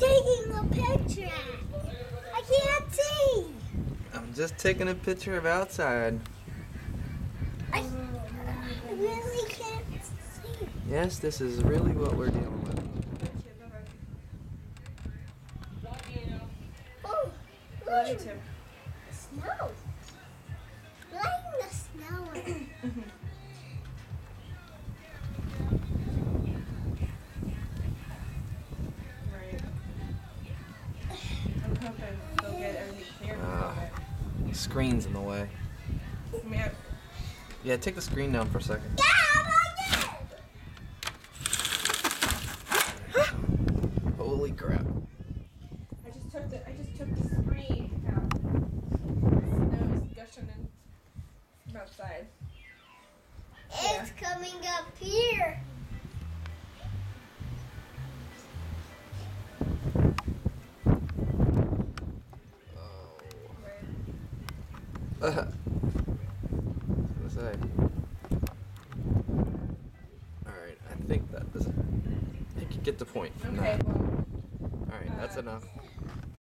taking a picture? I can't see. I'm just taking a picture of outside. I really can't see. Yes, this is really what we're dealing with. Oh, Love you too. snow. Letting the snow in. Right. I'm hoping they'll get everything cleared before The screen's in the way. that. Man, Yeah, take the screen down for a second. Holy crap. I just took the screen out. Snow's gushing in from outside. It's coming up here. Right. What's I gonna say? Alright, I think that doesn't. You can get the point. Okay, well. Alright, that's enough.